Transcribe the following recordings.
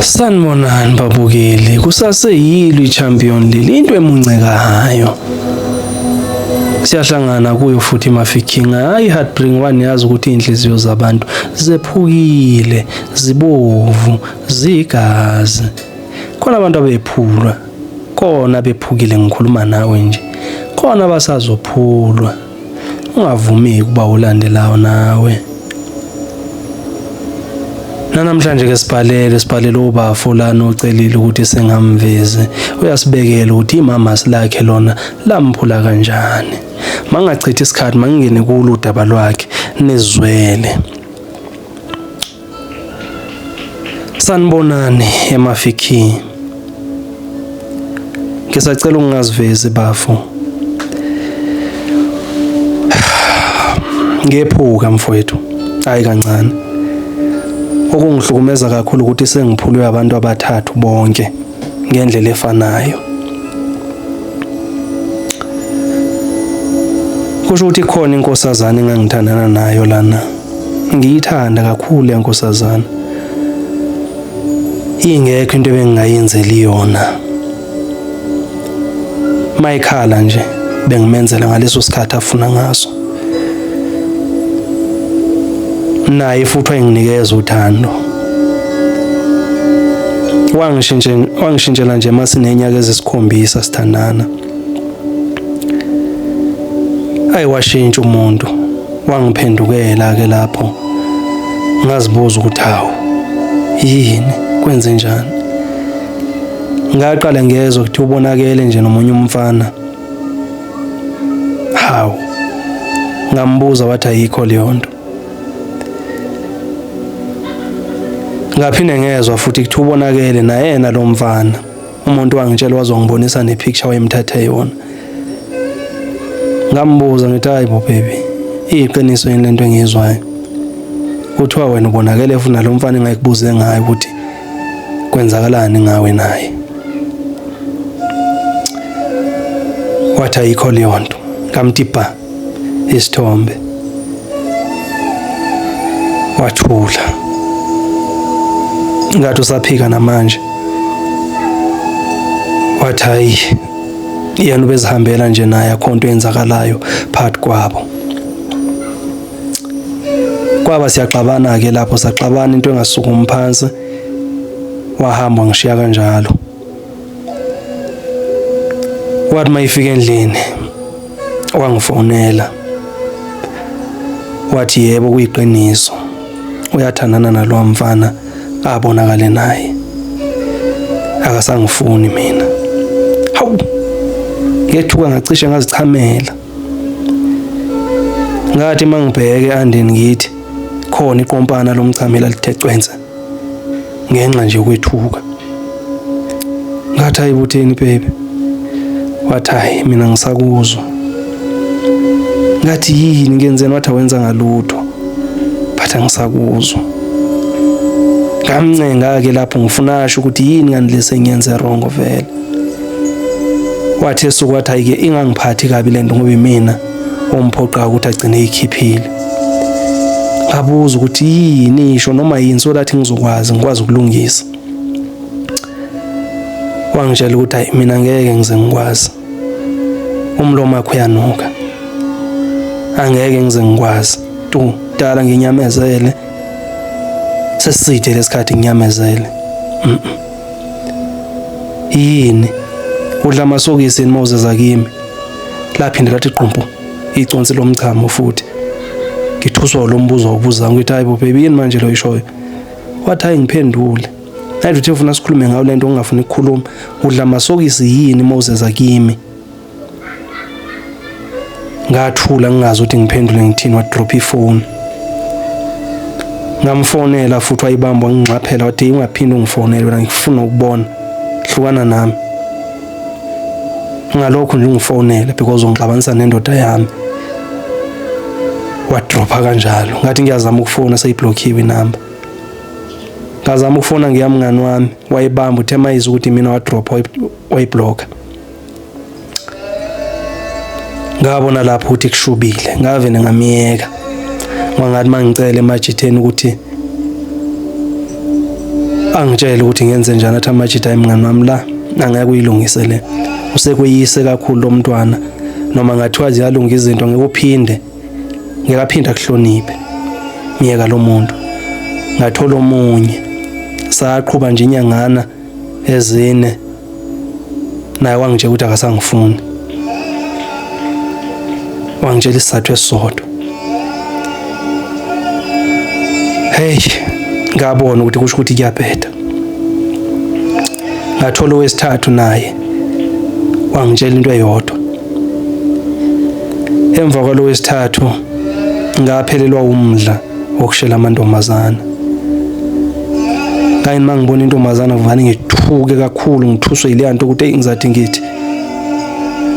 Sanibonani babukeli, kusaseyilo iChampion League, into emuncekayo. Siyahlangana kuyo futhi mafiking, hayi HEARTBREAK waniyazi ukuthi inhliziyo zabantu zephukile, zibovu, zigazi. Khona abantu abephulwa, khona bephukile ngikhuluma nawe nje. Khona basazophulwa. Ungavumi ukuba ulandelayo nawe. Namhlanje ke sibhalele ubafo lana ocelile ukuthi sengamveze. Uyasibekela ukuthi imama silakhe lona lamphula kanjani. Mangachithi isikhathi mangingene kulo udaba lwakhe nezwele. Sanibonani emafiki. Ngisacela ungazivezi bafo. Ngephuka mfowethu. Hayi kancane. Okungihlukumeza kakhulu ukuthi sengiphulwe abantu abathathu bonke ngendlela efanayo. Kusho ukuthi khona inkosazana engangithandana nayo lana. Ngiyithanda kakhulu lenkosazana. Ingekho into ebengingayenzeli yona. Mayikhala nje bengimenzela ngaleso sikhathi afuna ngaso. Naye futhi wayenginikeza uthando. Wangishintshela nje masinenyaka ezisikhombisa sithandana. Washintsha umuntu. Wangiphendukela ke lapho. Ngazibuza ukuthi hawu yini kwenze njani. Ngaqala ngezwe ukuthi ubonakele nje nomunye umfana. Hawu. Ngambuza wathi ayikho leyo nto. Ngaphinde ngezwe futhi ukuthi ubonakele na yena lo mfana. Umuntu wangitshela wazongibonisa nepicture wayemthathe yona. Ngambuza ngithi hayi bo baby, iqiniso yini lento engizwayo. Kuthiwa wena ubonakele futhi nalo mfana engayikubuze ngayo ukuthi kwenzakalani ngawe naye. Wathi ayikho leyo nto. Ngamtipa isithombe. Wathula. Ngathi usaphika namanje. Wathi hayi yena ubezihambela nje naye akho into eyenzakalayo phakathi kwabo. Kwaba siyaxabana ke lapho saxabana into engasukuma phansi. Wahamba ngishiya kanjalo. Wathi mayifika endlini wangifonela. Wathi yebo kuyiqiniso. Uyathandana nalo mfana abonakale naye. Akasangifuni mina. Hawu. Ngethuka ngacishe ngazichamela. Ngathi mangibheke andeni ngithi khona iqompana lomchamela lithecwenza. Ngenxa nje yokwethuka. Ngathi ayibutheni baby. Wathi hayi mina ngisakuzwa. Ngathi yini ngenzeni wathi awenza ngalutho. Batha ngisakuzwa. Ngamncenga ke lapho ngifuna asho ukuthi yini nganilese ngiyenze wrong vele. Wathi esukwathi ayike ingangiphathi kabi lento ngoba mina omphoqa ukuthi agcine ikhiphile. Ngabuza ukuthi yini isho noma yini so that ngizokwazi ukulungisa. Wangitshela ukuthi hayi mina ngeke ngize ngikwazi. Umlomo wakho uyanuka. Angeke ngize ngikwazi. Dala nginyamezele. Seside lesikhathi nginyamezele. Yini udla amasokisi enimawuze kimi. Laphinda lathi qhumpu iconsi lomchamo futhi. Ngithuswa lo mbuzo obuza ngithi hayi bo baby yini manje lo ishoyo. Wathi hayi ngiphendule. Nathi uthi ufuna sikhulume ngayo lento ongafuni ukukhuluma. Udla amasokisi yini mawuze kimi. Ngathula ngingazi ukuthi ngiphendule ngithini wadrop ifone. Ngamfonela futhi wayibamba ngingxaphela wathi ungaphinde ungifonele wena ngifuna ukubona hlukana nami. Ngalokho nje ungifonele because ungixabanisa nendoda yami. Wadropa kanjalo. Ngathi ngiyazama ukufona seyiblockiwe inamba. Ngazama ukufona ngiyamngani wami wayibamba uthe mayiza ukuthi mina wadropa wayiblock. Ngabona lapho ukuthi kushubile. Ngavene ngamiyeka. Wangathi mangicela emajitheni ukuthi angitshela ukuthi ngenze njani athi amajida emngani wami la angeke uyilungise le usekuyise kakhulu lo mntwana noma ngathiwa ziyalunga izinto ngeke uphinde ngeke aphinde akuhloniphe miyeka lo muntu ngathola omunye saqhubha nje inyangana ezine naye wangitshela ukuthi akasangifuni wangitshela isizathu esisodwa hey ngabona ukuthi kusho ukuthi kuyabheda ngathola owesithathu naye wangitshela into eyodwa emva kwalo wesithathu ngaphelelwa umdla wokushela amantombazana kanye mangibona intombazana kuvani ngithuke kakhulu ngithuswe ile nto ukuthi ngizathi ngithi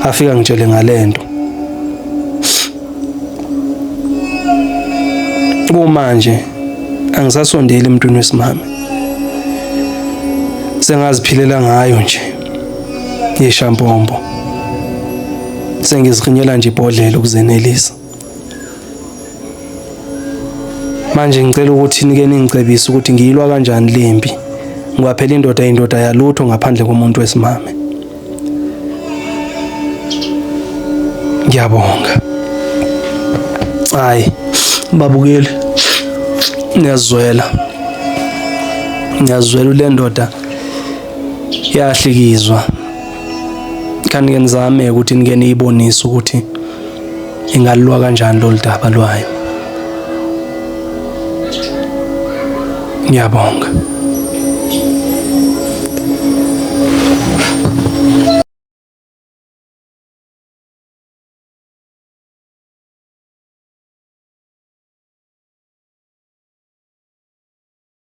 afika ngitshele ngalento manje angisasondeli emntwini wesimame sengaziphilela ngayo nje yeshampombo sengizikhinyela nje ibhodlela ukuzenelisa manje ngicela ukuthi nike ningicebise ukuthi ngiyilwa kanjani lempi ngoba phela indoda yalutho ngaphandle komuntu wesimame. Ngiyabonga. Hayi babukeli ngiyazwela le ndoda yahlikizwa kanti ke nizame ukuthi nike niyibonise ukuthi ingalwa kanjani lo daba lwayo. Ngiyabonga.